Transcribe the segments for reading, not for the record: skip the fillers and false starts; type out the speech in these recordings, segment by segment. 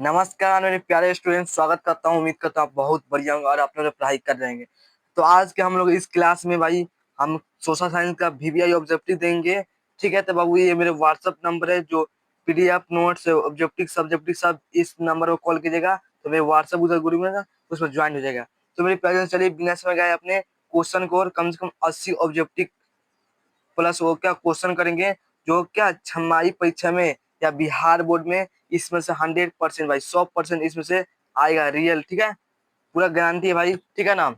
नमस्कार मेरे प्यारे स्टूडेंट, स्वागत करता हूँ। उम्मीद करता हूँ आप बहुत बढ़िया होंगे और आप लोग पढ़ाई कर रहेंगे। तो आज के हम लोग इस क्लास में भाई हम सोशल साइंस का वीवीआई ऑब्जेक्टिव देंगे। ठीक है, तो बाबू ये मेरे व्हाट्सअप नंबर है, जो पीडीएफ नोट्स ऑब्जेक्टिव सब्जेक्टिव सब इस नंबर को कॉल कीजिएगा तो मेरे व्हाट्सअप उधर ग्रुप में ना उसमें ज्वाइन हो जाएगा। तो मेरे प्यारे चलिए बिना समय गए अपने क्वेश्चन को और कम से कम 80 ऑब्जेक्टिव प्लस वो क्या क्वेश्चन करेंगे, जो क्या छमाही परीक्षा में या बिहार बोर्ड में इसमें से 100% भाई 100% इसमें से आएगा रियल। ठीक है, पूरा गारंटी है भाई। ठीक है ना,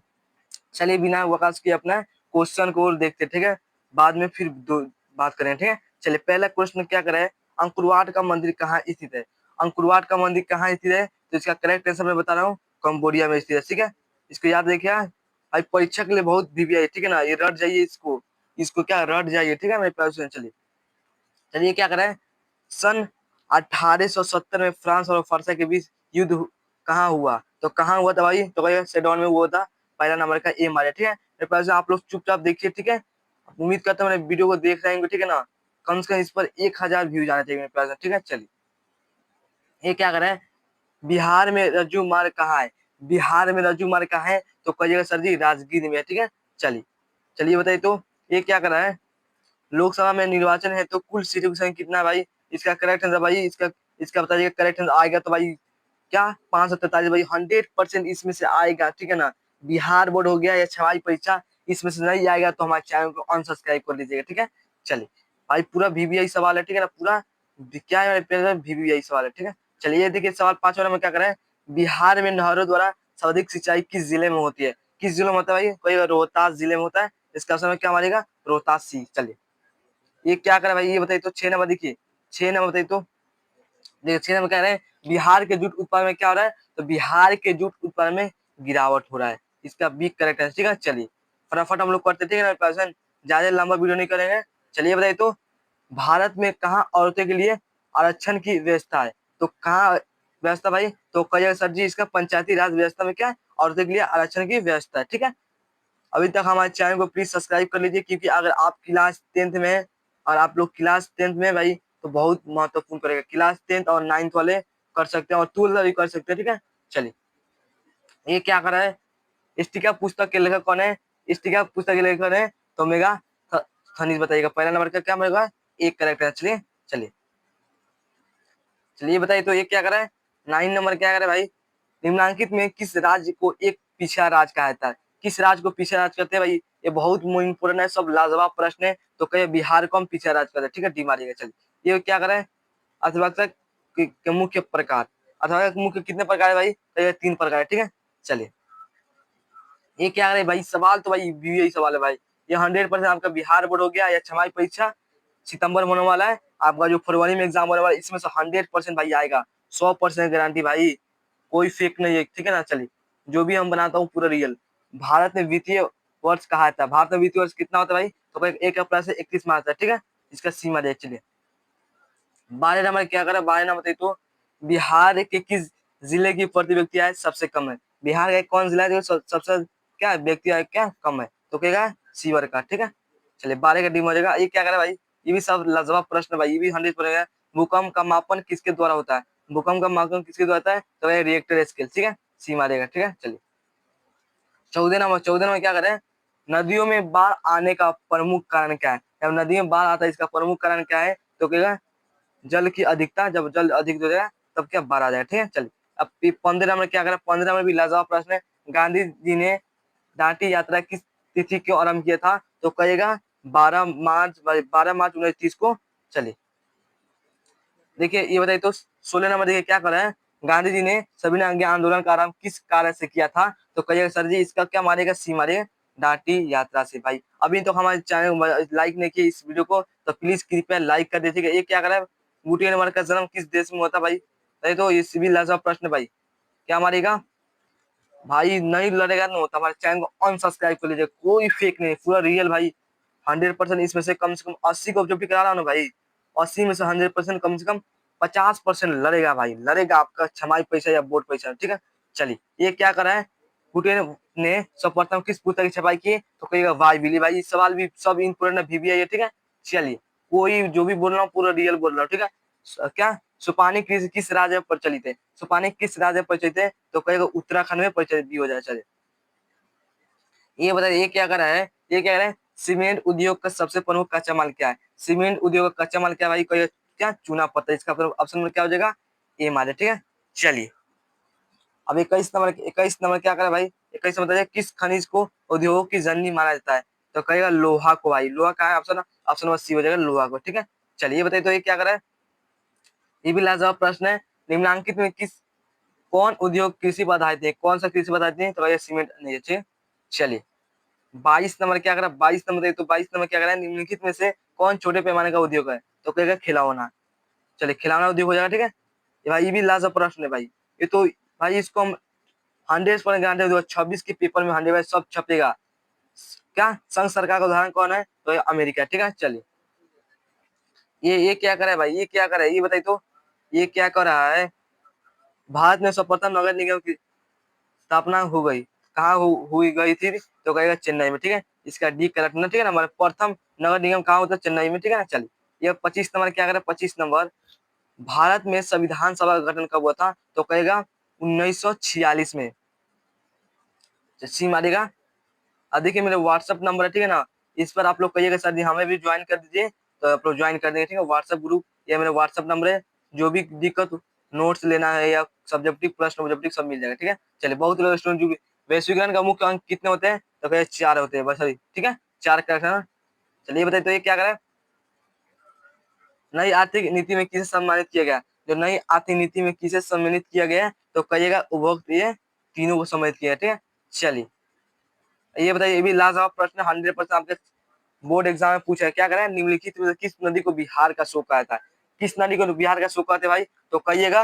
चलिए बिना वकाश के अपना क्वेश्चन को और देखते। ठीक है, बाद में फिर बात करें। ठीक है, चलिए पहला क्वेश्चन क्या करे, अंकुरवाट का मंदिर कहाँ स्थित है। अंकुरवाट का मंदिर कहाँ स्थित है, तो इसका करेक्ट आंसर मैं बता रहा हूँ, कंबोडिया में स्थित है। ठीक है, इसको याद रखिए भाई, परीक्षा के लिए बहुत वीवीआई। ठीक है ना, ये रट जाइए, इसको इसको क्या रट जाइए। ठीक है मेरे प्यारे स्टूडेंट, चलिए चलिए क्या करें, सन 1870 में फ्रांस और फरसा के बीच युद्ध कहाँ हुआ, तो कहाँ हुआ था भाई, तो भाई सेडोन में हुआ था। पहला नंबर का ए मारे। ठीक है मेरे पास, आप लोग चुपचाप देखिए। ठीक है, उम्मीद करता हूँ मेरे वीडियो को देख रहे हैं। ठीक है ना, कम से कम इस पर 1000 व्यूज आने चाहिए मेरे पास। ठीक है, चलिए ये क्या करें, बिहार में रज्जू मार्ग कहाँ है। बिहार में रज्जू मार्ग कहाँ है, तो कहिएगा सर जी राजगीर में है। ठीक है, चलिए चलिए बताइए, तो ये क्या कर रहा है, लोकसभा में निर्वाचन है तो कुल सीटों की संख्या कितना है भाई। इसका करेक्ट आंसर भाई, इसका इसका बताइएगा करेक्ट आंसर आएगा तो भाई क्या 543 भाई 100% इसमें से आएगा। ठीक है ना, बिहार बोर्ड हो गया या छमाही परीक्षा, इसमें से नहीं आएगा तो हमारे चैनल को अनसब्सक्राइब कर लीजिएगा। ठीक है, चलिए भाई पूरा वीवीआई सवाल है। ठीक है ना, पूरा क्या है वीवीआई सवाल है। ठीक है, चलिए ये देखिए सवाल 5 वाला में क्या करें, बिहार में नहरों द्वारा सर्वाधिक सिंचाई किस जिले में होती है। किस जिले में होता है भाई, कोई रोहतास जिले में होता है। इसका समय क्या मारेगा, रोहतास सी। चलिए ये क्या करे भाई, ये बताइए तो 6 नंबर देखिए, 6 नंबर बताइए तो देखिए 6 नंबर कह रहे हैं बिहार के जूट उत्पादन में क्या हो रहा है, तो बिहार के जूट उत्पादन में गिरावट हो रहा है। इसका बी करेक्ट है। ठीक है, चलिए फटाफट हम लोग करते। ठीक है ना, ज्यादा लंबा वीडियो नहीं करेंगे। चलिए बताइए तो भारत में कहाँ औरतों के लिए आरक्षण की व्यवस्था है, तो कहाँ व्यवस्था भाई, तो कहिएगा सर जी इसका पंचायती राज व्यवस्था में क्या है, औरतों के लिए आरक्षण की व्यवस्था है। ठीक है, अभी तक हमारे चैनल को प्लीज सब्सक्राइब कर लीजिए, क्योंकि अगर आप क्लास 10th में है और आप लोग क्लास 10th में भाई, तो बहुत महत्वपूर्ण करेगा। क्लास 10th और 9th वाले कर सकते हैं और 12th भी कर सकते हैं। ठीक है, चलिए ये क्या कर रहा है, स्टिका पुस्तक के लेखक कौन है। स्टिका पुस्तक के लेखक है तो मेगा खनिज बताइएगा। पहला नंबर का क्या मिलेगा, एक करेक्ट है। चलिए चलिए चलिए बताइए तो ये क्या कर रहा है, 9 नंबर क्या करे भाई, निम्नलिखित में किस राज्य को एक पिछड़ा राज कहा जाता है। किस राज्य को पिछड़ा राज करते हैं भाई, ये बहुत इम्पोर्टेंट है, सब लाजवाब प्रश्न है। तो कहिए बिहार को हम पिछड़ा राज करते हैं। ठीक है, डी मारिएगा। चलिए ये क्या करे, अर्थव्यवस्था के मुख्य प्रकार। अर्थव्यवस्था के मुख्य कितने प्रकार है भाई, तो ये 3 प्रकार है। ठीक है, चलिए ये क्या है भाई, सवाल तो भाई यही सवाल है भाई। ये 100% आपका बिहार बोर्ड हो गया या छमाही परीक्षा सितंबर में होने वाला है, आपका जो फरवरी में एग्जाम होने वाला है, इसमें से 100% भाई आएगा। 100% गारंटी भाई, कोई फेक नहीं है। ठीक है ना, चलिए जो भी हम बनाता हूँ पूरा रियल। भारत में वित्तीय वर्ष कहा था, भारत में वित्तीय वर्ष कितना होता है भाई, तो 1 अप्रैल से 31 मार्च तक। ठीक है, इसका सीमा देख चलिए 12 नंबर क्या करें, 12 नंबर तो बिहार के किस जिले की प्रति व्यक्ति आय सबसे कम है। बिहार का कौन जिला है जो सबसे क्या व्यक्ति आय क्या कम है, तो कहेगा सीवर का। ठीक है, चलिए 12 का डी हो जाएगा। ये क्या करे भाई, ये भी सब लाजवाब प्रश्न भाई, ये भी 100 है। भूकंप का मापन किसके द्वारा होता है, भूकंप का मापन किसके द्वारा होता है, तो रिएक्टर स्केल। ठीक है, सी मारेगा। ठीक है, चलिए 14 नंबर क्या करें, नदियों में बाढ़ आने का प्रमुख कारण क्या है। जब नदी में बाढ़ आता है इसका प्रमुख कारण क्या है, तो कहेगा जल की अधिकता। जब जल अधिक हो जाएगा तब क्या बाढ़ आ जाएगा। ठीक है, चलिए अब 15 में क्या करें, 15 में भी लाजवाब प्रश्न है। गांधी जी ने दांडी यात्रा किस तिथि को आरंभ किया था, तो कहेगा 12 मार्च 1930 को। चलिए देखिए ये बताइए तो 16 नंबर देखिए क्या कर रहा है, गांधी जी ने सविनय अवज्ञा आंदोलन का आरंभ किस कार्य से किया था, तो कहिएगा सर जी इसका क्या मारेगा, सी मारेगा, दांडी यात्रा से। भाई अभी तो हमारे चैनल लाइक नहीं किए इस वीडियो को, तो प्लीज कृपया लाइक कर दीजिएगा। ये क्या कर रहा है, गुटेनबर्ग का जन्म किस देश में हुआ था भाई, तो ये सिविल लाजवाब प्रश्न भाई, क्या मारेगा भाई, नहीं लड़ेगा ना तो हमारे चैनल को अनसब्सक्राइब कर लीजिए। कोई फेक नहीं, पूरा रियल भाई। 100% इसमें से कम 80 को ऑब्जेक्टिव करा रहा हूँ ना भाई, 80 में से 100% कम से कम 50% लड़ेगा भाई, लड़ेगा आपका छमाही पैसा या बोर्ड पैसा। ठीक है, चलिए ये क्या करा है, गुटेन ने सर्वप्रथम किस पुस्तक की छपाई की, तो कहिएगा बाइबिल। भाई इस सवाल भी सब इंपोर्टेंट वीवीआई है। ठीक है, चलिए कोई जो भी बोल रहा हूँ पूरा रियल बोल रहा हूँ। ठीक है, क्या सुपानी किस राज्य में प्रचलित है? सुपानी किस राज्य में प्रचलित है? तो कहेगा उत्तराखंड में प्रचलित भी हो जाए। चले ये बताइए, ये क्या कर रहा है? ये क्या कह रहा है? सीमेंट उद्योग का सबसे प्रमुख कच्चा माल क्या है? सीमेंट उद्योग का कच्चा माल क्या है भाई? कोई क्या? चूना पत्थर। इसका ऑप्शन नंबर क्या हो जाएगा? ए मारे। ठीक है, चलिए अब 21 नंबर क्या करे भाई? 21 नंबर बताइए, किस खनिज को उद्योग की जननी माना जाता है? तो कहेगा लोहा को भाई। लोहा का है ऑप्शन? ऑप्शन नंबर सी हो जाएगा, लोहा को। ठीक है, चलिए बताइए तो ये क्या करे? ये भी लाजवाब प्रश्न है। निम्नलिखित में किस कौन उद्योग कृषि पर आधारित है? कौन सा कृषि पर आधारित है? तो भैया सीमेंट नहीं है। चलिए 22 नंबर क्या करा? 22 नंबर तो 22 नंबर क्या करा है? निम्नलिखित में से कौन छोटे पैमाने का उद्योग है? तो कहेगा खिलौना। चलिए खिलौना उद्योग हो जाएगा। ठीक है, ये भाई ये भी लाजवाब प्रश्न है भाई। ये तो भाई इसको हम 100% गारंटी दूंगा, 26 के पेपर में 100 सब छपेगा। क्या संघ सरकार का उदाहरण कौन है? तो ये अमेरिका। ठीक है, चलिए ये क्या कर रहा है भाई? ये क्या कर रहा है? ये बताइए तो ये क्या कर रहा है? भारत में सर्वप्रथम नगर निगम की स्थापना हो गई। कहाँ हुई गई थी? तो कहेगा चेन्नई में। ठीक है, इसका डी करेक्ट ना। ठीक है ना, हमारे प्रथम नगर निगम कहाँ होता है? चेन्नई में। ठीक है ना, चलिए ये 25 नंबर क्या करे? 25 नंबर, भारत में संविधान सभा का गठन कब हुआ था? तो कहेगा 1946 में। सी मारेगा। अब देखिए मेरे व्हाट्सअप नंबर है, ठीक है ना, इस पर आप लोग कहिएगा सर जी हमें भी ज्वाइन कर दीजिए, तो आप लोग ज्वाइन कर देंगे। ठीक है, व्हाट्सअप ग्रुप, ये मेरा व्हाट्सअप नंबर है। जो भी दिक्कत नोट्स लेना है या सब्जेक्टिव प्लस ऑब्जेक्टिव सब मिल जाएगा। ठीक है, चलिए बहुत लोग स्टूडेंट जो वैश्विक का मुख्य अंक कितने होते हैं? तो कहे 4 होते हैं बस। सही, ठीक है, 4 का। चलिए बताइए तो ये क्या करें? नई आर्थिक नीति में किसे सम्मानित किया गया? जो नई आर्थिक नीति में किसे सम्मानित किया गया? तो कहिएगा उपभोक्त, ये तीनों को सम्मानित किया। ठीक है, चलिए ये बताइए, ये भी लाजवाब प्रश्न 100% आपके बोर्ड एग्जाम में पूछा है। क्या करें? निम्नलिखित में से किस नदी को बिहार का शोक कहता है? किस नदी को बिहार का शोक कहते हैं भाई? तो कहिएगा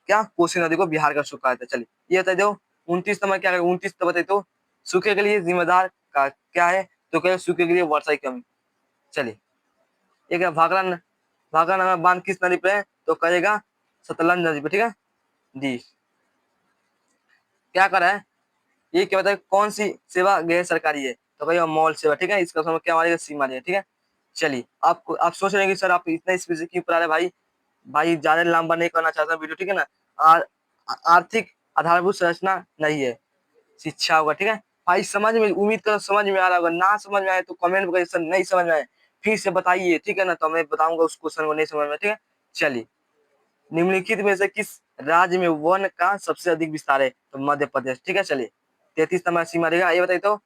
क्या? कोसी नदी को बिहार का शोक कहता है। चलिए ये बताइए दो 29 नंबर क्या करें? 29 तो बताइए तो सूखे के लिए जिम्मेदार का क्या है? तो कहे सूखे के लिए वर्षा की कमी। चलिए एक है भाखड़ा भाखड़ा नगर बांध किस नदी पे है? तो कहेगा सतलज नदी पे। ठीक है, डी क्या कर रहा है? ये क्या बताए? कौन सी सेवा गैर सरकारी है? तो भाई मॉल सेवा। ठीक है, इसका समझ क्या मारेगा? सी मारेगा। ठीक है, चलिए आपको आप सोच रहे हैं कि सर आप इतना स्पेसिफिक क्यों पढ़ा रहे भाई? भाई ज्यादा लंबा नहीं करना चाहता वीडियो। ठीक है ना, आर्थिक आधारभूत संरचना नहीं है, शिक्षा होगा। ठीक है भाई, समझ में उम्मीद कर समझ में आ रहा होगा। ना समझ में आए तो कमेंट में सर नहीं समझ में आए फिर से बताइए। ठीक है ना, तो मैं बताऊंगा उस क्वेश्चन को नहीं समझ में। ठीक है, चलिए निम्नलिखित में से किस राज्य में वन का सबसे अधिक विस्तार है? तो मध्य प्रदेश। ठीक है, चलिए 33 नंबर सीमा रहेगा। ये बताइए तो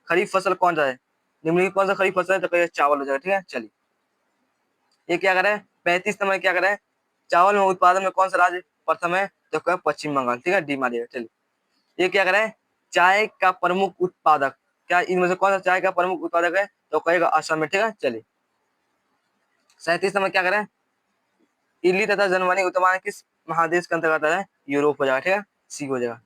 खरीफ फसल कौन सा है? निम्नलिखित कौन सा खरीफ फसल है? तो कहिए चावल हो जाएगा। ठीक है, चलिए ये क्या करे? 35 नंबर क्या करे? चावल में उत्पादन में कौन सा राज्य प्रथम है? तो कहे पश्चिम बंगाल। ठीक है, डी मारिएगा। चलिए ये क्या करे? चाय का प्रमुख उत्पादक, क्या इनमें से कौन सा चाय का प्रमुख उत्पादक है? तो कहेगा असम में। ठीक है, चलिए 37 नंबर क्या करें? इटली तथा जर्मनी उत्पादन किस महादेश के अंतर्गत है? यूरोप हो जाएगा। ठीक है, सी हो जाएगा।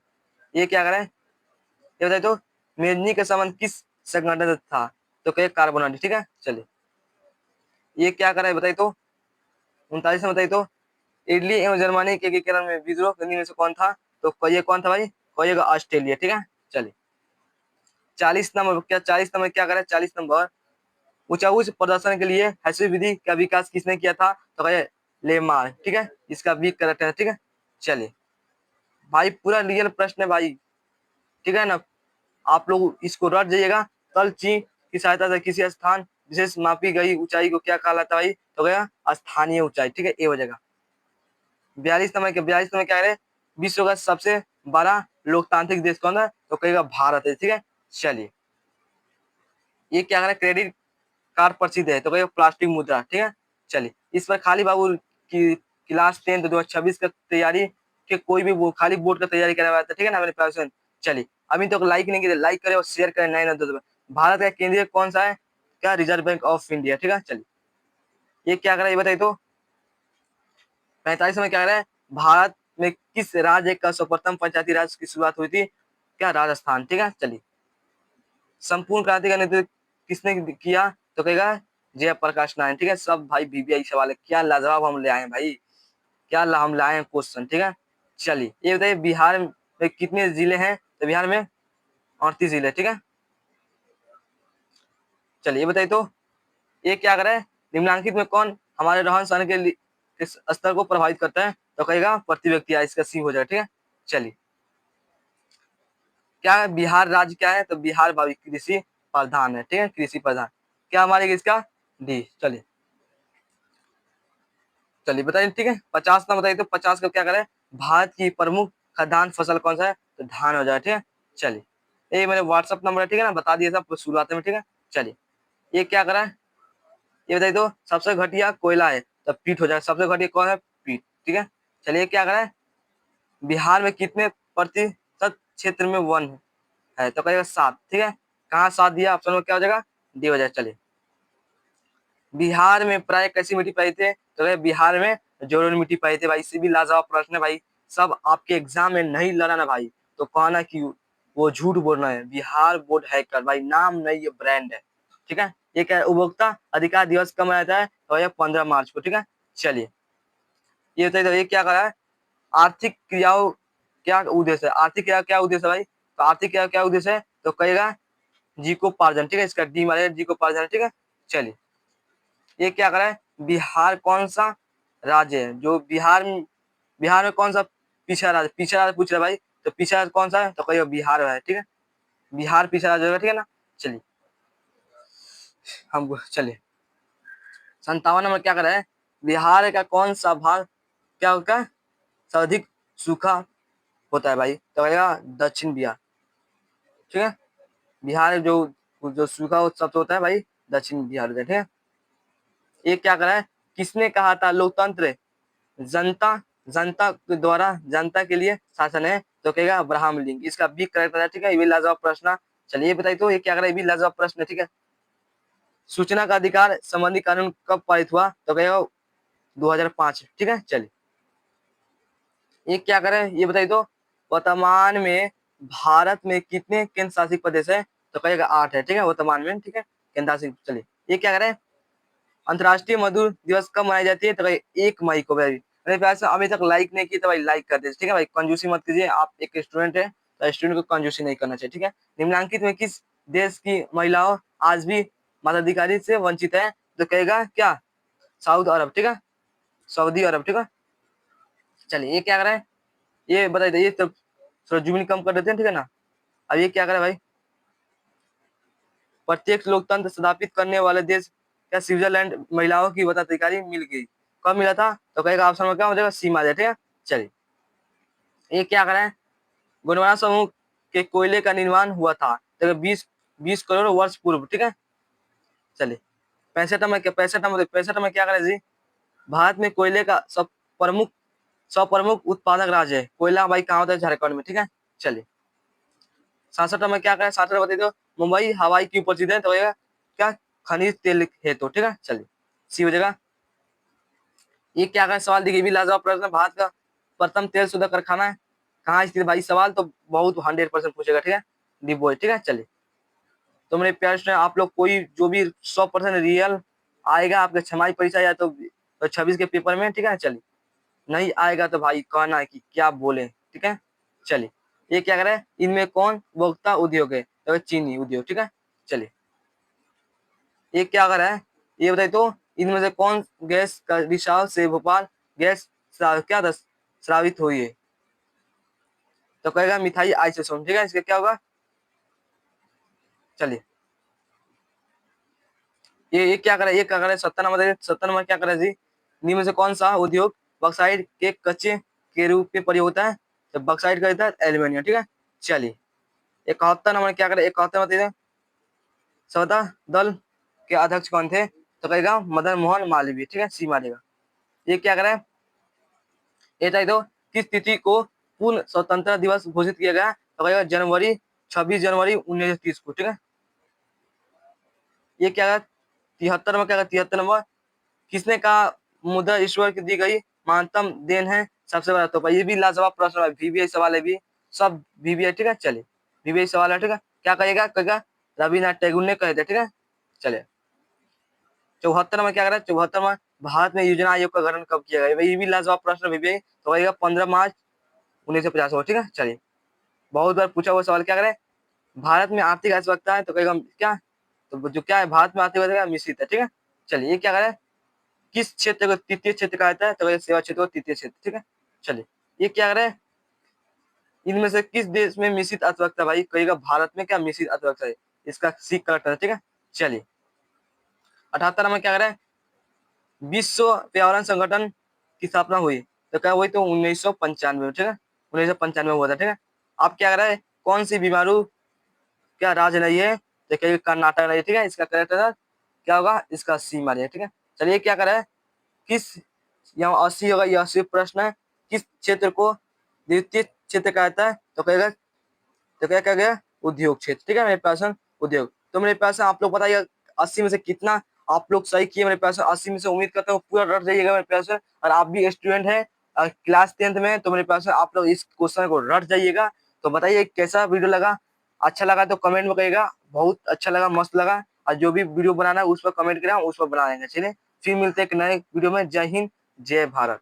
ये क्या करें? ये बताइए तो मेजनी का संबंध किस संगठन से था? तो कहे कार्बोनाइट। ठीक है, चलिए ये क्या करे? बताइए तो 39 में बताइए तो इटली एवं जर्मनी के एकीकरण में विद्रोह करने में से कौन था? तो कहिए कौन था भाई? कहिएगा ऑस्ट्रेलिया। ठीक है, चलिए 40 नंबर क्या? 40 नंबर क्या करे? 40 नंबर ऊंचा उच्च प्रदर्शन के लिए हैसवी विधि का विकास किसने किया था? तो कहे लेमार। ठीक है, इसका बी करेक्ट है। ठीक है, चलिए भाई पूरा रियल प्रश्न है भाई। ठीक है ना, आप लोग इसको रट जाइएगा। तलची की सहायता से किसी स्थान विशेष मापी गई ऊंचाई को क्या कहा जाता है भाई? तो गया स्थानीय ऊंचाई। ठीक है, ए हो जाएगा। 42 नंबर क्या है? विश्व का सबसे बड़ा लोकतांत्रिक देश कौन है? तो कहेगा भारत है। ठीक है, चलिए ये क्या है? क्रेडिट कार्ड प्रसिद्ध है? तो कहेगा प्लास्टिक मुद्रा। ठीक है, चलिए इस पर खाली बाबू की क्लास 10 2026 का तैयारी के कोई भी वो खाली बोर्ड का तैयारी करवाया था। ठीक है ना मेरे पास। चलिए अभी तो लाइक नहीं किया, लाइक करें और शेयर करें। नए नए भारत का केंद्रीय कौन सा है? क्या? Reserve bank of India. ठीक है, चलिए ये क्या कर रहा है? ये बताइए तो 45 में क्या कर रहा है? भारत में किस राज्य का सर्वप्रथम पंचायती राज की शुरुआत हुई थी? क्या? राजस्थान। ठीक है, चलिए संपूर्ण क्रांति का नेतृत्व किसने किया? तो कहेगा जयप्रकाश नारायण। ठीक है, सब भाई बीबीआई सवाल है। क्या लाजवाब हम ले आए हैं भाई, क्या हम लाए हैं क्वेश्चन। ठीक है, चलिए ये बताइए बिहार में कितने जिले हैं? तो बिहार में 38 जिले। ठीक है, चलिए ये बताइए तो ये क्या करे? निम्नलिखित में कौन हमारे रहन सहन किस स्तर को प्रभावित करता है, तो कहेगा प्रति व्यक्ति आय, इसका सी हो जाएगा। ठीक है, चलिए क्या है बिहार राज्य, क्या है तो बिहार भाई कृषि प्रधान है। ठीक है, कृषि प्रधान, क्या हमारे इसका डी। चलिए चलिए बताइए। ठीक है, 50 ना बताइए तो 50 का क्या करें, भारत की प्रमुख खाद्यान्न फसल कौन सा है, तो धान हो जाए। ठीक है, चलिए ये मेरे व्हाट्सअप नंबर है, ठीक है ना, बता दिए सब शुरुआत में। ठीक है, चलिए ये क्या करा है, ये बताइए तो सबसे घटिया कोयला है, तो पीट हो जाए, सबसे घटिया कौन है, पीट। ठीक है, चलिए क्या करा है, बिहार में कितने प्रतिशत क्षेत्र में वन है, तो कहेगा 7। ठीक है, कहाँ 7 दिया, ऑप्शन में क्या हो जाएगा, डी हो जाए। चलिए बिहार में प्राय कैसी मिट्टी पाई थे, तो कहे बिहार में जोरन मिट्टी पाई थे। भाई इसी भी लाजवाब प्रश्न है भाई, सब आपके एग्जाम में नहीं लड़ा ना भाई, तो कहना कि वो झूठ बोल रहे हैं। बिहार बोर्ड हैकर भाई, नाम नहीं ये ब्रांड है। ठीक है, ये क्या है, उपभोक्ता अधिकार दिवस कब मनाया जाता है, तो ये 15 मार्च को। ठीक है, चलिए ये बताइए तो ये क्या करा है, आर्थिक क्रियाओं क्या उद्देश्य है, आर्थिक क्रिया क्या उद्देश्य है भाई, तो आर्थिक क्रिया क्या उद्देश्य है, तो कहेगा जीविकोपार्जन। ठीक है, इसका डी मारेगा, जीविकोपार्जन। ठीक है, चलिए ये क्या करा है, बिहार कौन सा राज्य है, जो बिहार में कौन सा पिछड़ा राज्य, पिछड़ा राज्य पूछ रहा है भाई, तो पिछड़ा राज्य कौन सा है, तो कहिए बिहार है। ठीक है, बिहार पिछड़ा राज्य होगा। ठीक है ना, चलिए हम चलिए 57 नंबर क्या करा है, बिहार का कौन सा भाग क्या होगा सर्वाधिक सूखा होता है भाई, तो कहेगा दक्षिण बिहार। ठीक है, बिहार जो जो सूखा सबसे होता है भाई, दक्षिण बिहार। ठीक है, ये क्या करा है, किसने कहा था लोकतंत्र जनता जनता के द्वारा जनता के लिए शासन है, तो कहेगा अब्राहम लिंकन, इसका बी करेक्ट है। ठीक है, ये भी लाजवाब प्रश्न। चलिए ये बताइए तो ये क्या करा है, ये भी लाजवाब प्रश्न है। ठीक है, सूचना का अधिकार संबंधी कानून कब पारित हुआ, तो कहेगा 2005। ठीक है, चलिए ये क्या करें, ये बताइए तो वर्तमान में भारत में कितने केंद्र शासित प्रदेश है, तो कहेगा 8 है। ठीक है, वर्तमान में। ठीक है, केंद्र शासित। चलिए ये क्या करें, अंतर्राष्ट्रीय मजदूर दिवस कब मनाई जाती है, तो भाई 1 मई को। भाई अरे प्यार से अभी तक लाइक नहीं किया तो भाई लाइक कर दीजिए। ठीक है भाई, कंजूसी मत कीजिए, आप एक स्टूडेंट है तो स्टूडेंट को कंजूसी नहीं करना चाहिए। ठीक है, निम्नलिखित में किस देश की महिलाओं आज भी मताधिकारी से वंचित है, तो कहेगा क्या सऊदी अरब। ठीक है, सऊदी अरब। ठीक है, चलिए ये क्या कर रहे हैं, ये बताइए, ये तो थोड़ा जूमिंग कम कर देते हैं। ठीक है ना, अब ये क्या करे भाई, प्रत्येक लोकतंत्र स्थापित करने वाले देश क्या स्विट्जरलैंड महिलाओं की मताधिकारी मिल गई, कब मिला था, तो कहेगा ऑप्शन में क्या हो जाएगा, सीमा दे। ठीक है, चलिए ये क्या करें, गोंडवाना समूह के कोयले का निर्माण हुआ था, तो 20 करोड़ वर्ष पूर्व। ठीक है, चलिए 65 में क्या करें जी, भारत में कोयले का सब प्रमुख उत्पादक राज्य है, कोयला भाई कहाँ होता है, झारखंड में। ठीक है, चलिए 67 में क्या करें, 67 बता दो, मुंबई हवाई क्यों प्रसिद्ध है, तो क्या खनिज तेल है, तो ठीक है, चलिए सी हो जाएगा। ये क्या करें, सवाल देखिए भी लाजवाब प्रश्न, भारत का प्रथम तेल शोधक कारखाना है कहाँ स्थित भाई, सवाल तो बहुत 100% पूछेगा। ठीक है, डिबोई। ठीक है, चलिए तो मेरे प्यारे स्टूडेंट, आप लोग कोई जो भी 100% रियल आएगा आपके छमाही परीक्षा या तो 26 के पेपर में। ठीक है, चलिए नहीं आएगा तो भाई कहना है कि क्या बोले। ठीक है, चलिए ये क्या करें, इनमें कौन उपभोक्ता उद्योग है, तो चीनी उद्योग। ठीक है, चलिए ये क्या कर रहा है, ये बताइए तो इनमें से कौन गैस का रिसाव से भोपाल गैस क्या स्रावित हुई है, तो कहेगा मिथाई आइसोटोन। ठीक है, इसका क्या होगा, चलिए ये क्या करे, ये क्या करे, 70 नंबर क्या करे जी, निम्न से कौन सा उद्योग बॉक्साइट के कच्चे के रूप में प्रयोग होता है, तो बॉक्साइट का होता है एल्यूमिनियम। ठीक है, चलिए 71 नंबर क्या करे, 71 बताइए सौदा दल के अध्यक्ष कौन थे, तो कहेगा मदन मोहन मालवीय। ठीक है, सी मारेगा। ये क्या करे, ये चाहिए तो किस तिथि को पूर्ण स्वतंत्रता दिवस घोषित किया गया, तो कहेगा 26 जनवरी 1930 को। ठीक है, ये क्या 73 में क्या 73 नंबर, किसने कहा मुद्रा ईश्वर की दी गई महानतम देन है सबसे बड़ा तोहफा, ये भी लाजवाब प्रश्न है, वीवीआई सवाल है भी, सब वीवीआई। ठीक है, चलिए वीवीआई सवाल है। ठीक है, क्या कहेगा, कहेगा रविन्द्रनाथ टैगोर ने कहे थे। ठीक है, चलिए 74 में क्या करें, 74 में भारत में योजना आयोग का गठन कब किया गया, ये भी लाजवाब प्रश्न वीवीआई, तो कहेगा 15 मार्च 1950 को। ठीक है, चलिए बहुत बार पूछा हुआ सवाल, क्या करें, भारत में आर्थिक आवश्यकता है, तो कहेगा क्या, तो जो क्या है भारत में आर्थिक आवश्यकता मिश्रित है। ठीक है, चलिए ये क्या करें, किस क्षेत्र को तृतीय क्षेत्र कहा जाता है? तो कहेगा सेवा क्षेत्र को तृतीय क्षेत्र। ठीक है, चलिए ये क्या कह रहे हैं, इनमें से किस देश में मिश्रित अर्थव्यवस्था? भाई कहेगा भारत में क्या मिश्रित अर्थव्यवस्था है, इसका सी करेक्ट है। ठीक है, चलिए 78 में क्या कह रहे हैं, विश्व पर्यावरण संगठन की स्थापना हुई? तो क्या हुई? तो 1995 में। ठीक है, 1995 में हुआ था। ठीक है, अब क्या कर रहा है, कौन सी बीमारू क्या राज्य नहीं है? तो कहेगा कर्नाटक नहीं है। ठीक है, इसका करेक्ट आंसर क्या होगा? इसका सी मारिए। ठीक है, चलिए क्या करे, किस, यहाँ 80 होगा, ये 80 प्रश्न है, किस क्षेत्र को द्वितीय क्षेत्र कहा जाता है? तो कहेगा, तो क्या गया, उद्योग क्षेत्र। ठीक है मेरे पास उद्योग। तो मेरे पास आप लोग बताइए 80 में से कितना आप लोग सही किए मेरे पास? 80 में से उम्मीद करता हूँ पूरा रट जाइएगा मेरे पास। और आप भी स्टूडेंट हैं क्लास 10th में, तो मेरे पास आप लोग इस क्वेश्चन को रट जाइएगा। तो बताइए कैसा वीडियो लगा, अच्छा लगा तो कमेंट में कहिएगा, बहुत अच्छा लगा, मस्त लगा, और जो भी वीडियो बनाना है उस पर कमेंट करें, उस पर बना देंगे। चलिए फिर मिलते हैं एक नए वीडियो में। जय हिंद, जय भारत।